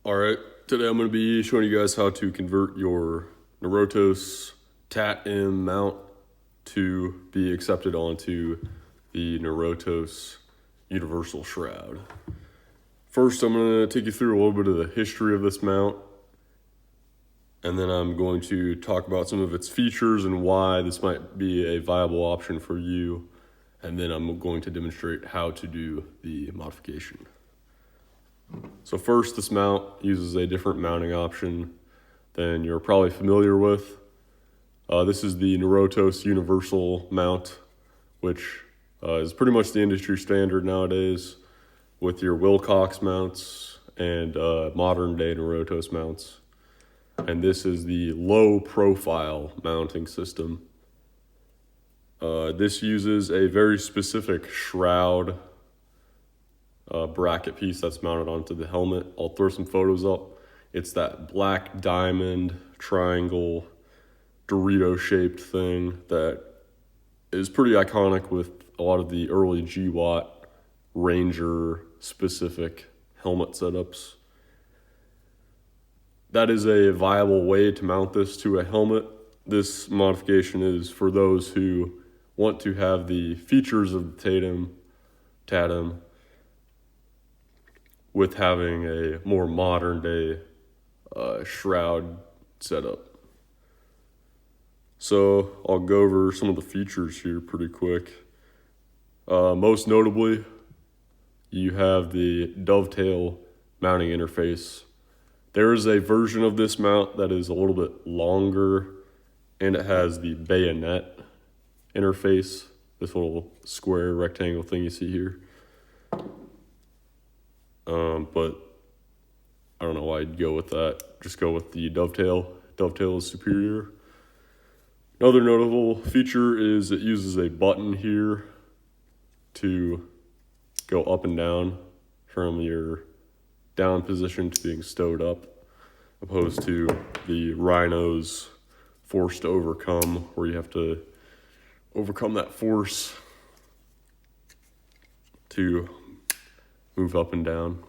Alright, today I'm going to be showing you guys how to convert your Norotos TATM mount to be accepted onto the Norotos Universal Shroud. First, I'm going to take you through a little bit of the history of this mount, and then I'm going to talk about some of its features and why this might be a viable option for you, and then I'm going to demonstrate how to do the modification. So first, this mount uses a different mounting option than you're probably familiar with. This is the Norotos Universal mount, which is pretty much the industry standard nowadays with your Wilcox mounts and modern day Norotos mounts. And this is the low profile mounting system. This uses a very specific shroud bracket piece that's mounted onto the helmet. I'll throw some photos up. It's that black diamond triangle Dorito shaped thing that is pretty iconic with a lot of the early GWatt Ranger specific helmet setups. That is a viable way to mount this to a helmet. This modification is for those who want to have the features of the TATM with having a more modern day shroud setup. So I'll go over some of the features here pretty quick. Most notably, you have the dovetail mounting interface. There is a version of this mount that is a little bit longer, and it has the bayonet interface, this little square rectangle thing you see here. But I don't know why I'd go with that. Just go with the dovetail. Dovetail is superior. Another notable feature is it uses a button here to go up and down from your down position to being stowed up, opposed to the Rhino's force to overcome, where you have to overcome that force to move up and down.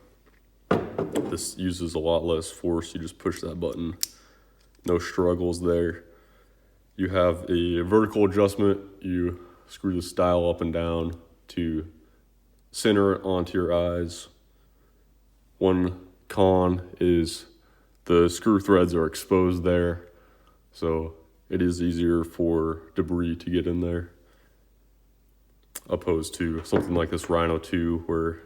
This uses a lot less force. You just push that button. No struggles there. You have a vertical adjustment. You screw this dial up and down to center it onto your eyes. One con is the screw threads are exposed there, so it is easier for debris to get in there, opposed to something like this Rhino 2, where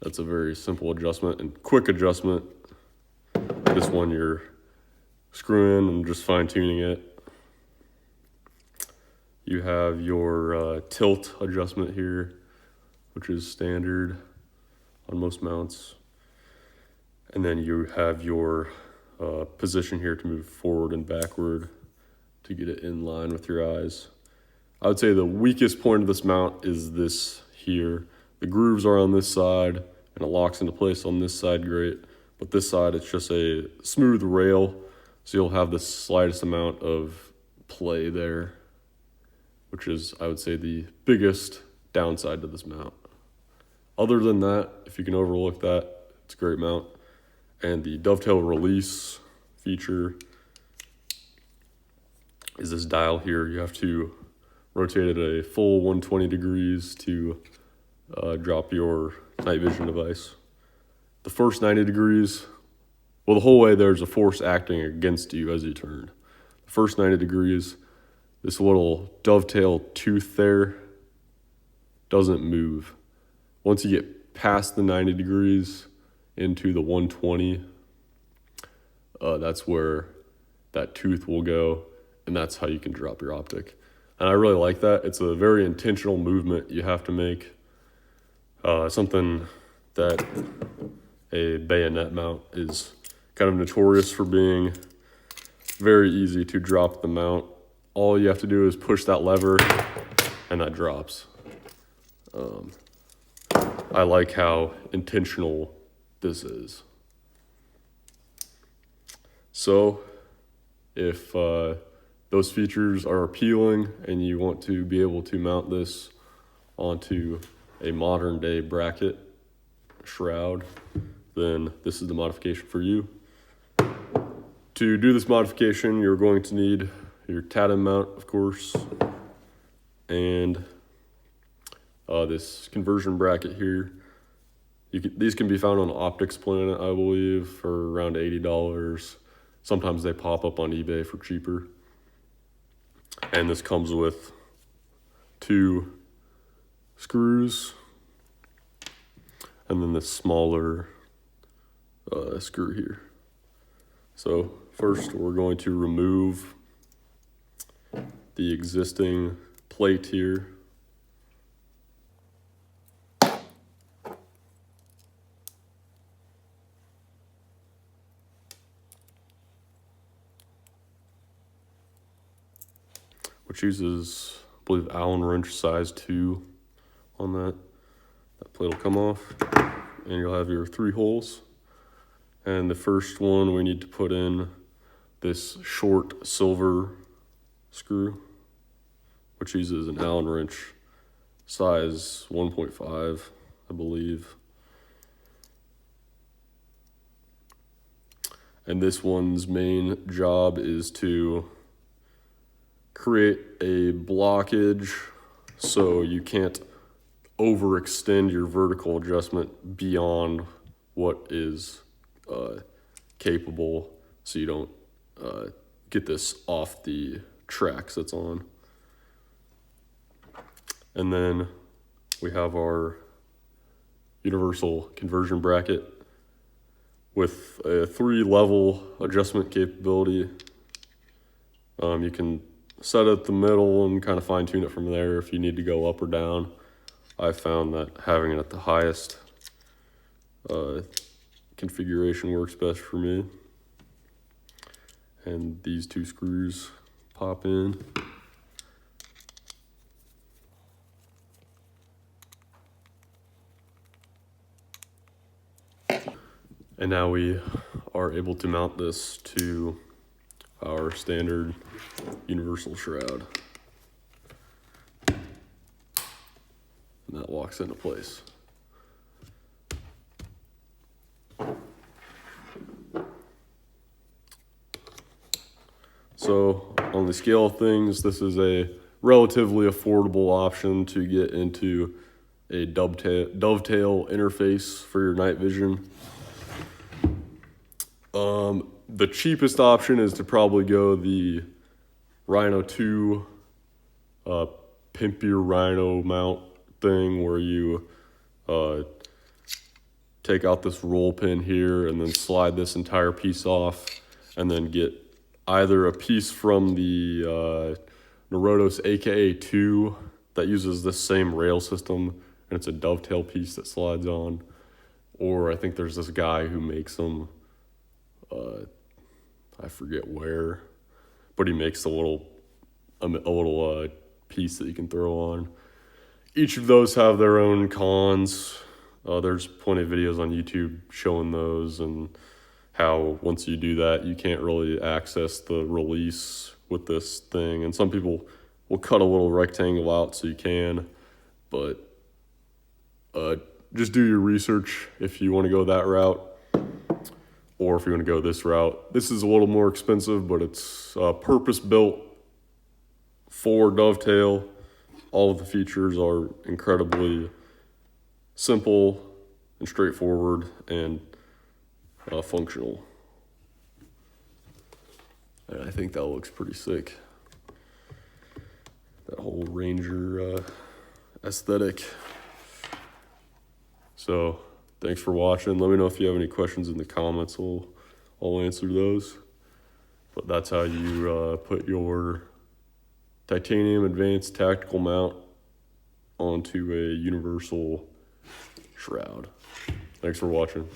that's a very simple adjustment and quick adjustment. This one you're screwing and just fine-tuning it. You have your tilt adjustment here, which is standard on most mounts. And then you have your position here to move forward and backward to get it in line with your eyes. I would say the weakest point of this mount is this here. The grooves are on this side, and it locks into place on this side great. But this side, it's just a smooth rail, so you'll have the slightest amount of play there, which is, I would say, the biggest downside to this mount. Other than that, if you can overlook that, it's a great mount. And the dovetail release feature is this dial here. You have to rotate it a full 120 degrees to drop your night vision device. The first 90 degrees, well, the whole way there's a force acting against you as you turn. The first 90 degrees, this little dovetail tooth there doesn't move. Once you get past the 90 degrees into the 120, that's where that tooth will go, and that's how you can drop your optic. And I really like that. It's a very intentional movement you have to make. Something that a bayonet mount is kind of notorious for being very easy to drop the mount. All you have to do is push that lever and that drops. I like how intentional this is. So if those features are appealing and you want to be able to mount this onto a modern day bracket, Shroud, then this is the modification for you. To do this modification, you're going to need your TATM mount, of course, and this conversion bracket here. These can be found on Optics Planet, I believe, for around $80. Sometimes they pop up on eBay for cheaper. And this comes with 2 screws, and then this smaller screw here. So first we're going to remove the existing plate here. Which uses, I believe, Allen wrench size 2 on that. That plate will come off, and you'll have your 3 holes. And the first one, we need to put in this short silver screw, which uses an Allen wrench size 1.5, I believe. And this one's main job is to create a blockage so you can't overextend your vertical adjustment beyond what is capable, so you don't get this off the tracks it's on. And then we have our universal conversion bracket with a 3-level adjustment capability. You can set it at the middle and kind of fine tune it from there if you need to go up or down. I found that having it at the highest configuration works best for me. And these 2 screws pop in. And now we are able to mount this to our standard universal shroud. And that locks into place. So on the scale of things, this is a relatively affordable option to get into a dovetail interface for your night vision. The cheapest option is to probably go the Rhino 2 pimp your Rhino mount thing, where you take out this roll pin here and then slide this entire piece off, and then get either a piece from the Norotos AKA 2 that uses this same rail system, and it's a dovetail piece that slides on, or I think there's this guy who makes them, I forget where, but he makes a little piece that you can throw on. Each of those have their own cons. There's plenty of videos on YouTube showing those, and how once you do that, you can't really access the release with this thing. And some people will cut a little rectangle out so you can, but just do your research if you want to go that route, or if you want to go this route. This is a little more expensive, but it's purpose-built for dovetail. All of the features are incredibly simple and straightforward and functional. And I think that looks pretty sick. That whole Ranger aesthetic. So thanks for watching. Let me know if you have any questions in the comments. I'll answer those. But that's how you put your titanium advanced tactical mount onto a universal shroud. Thanks for watching.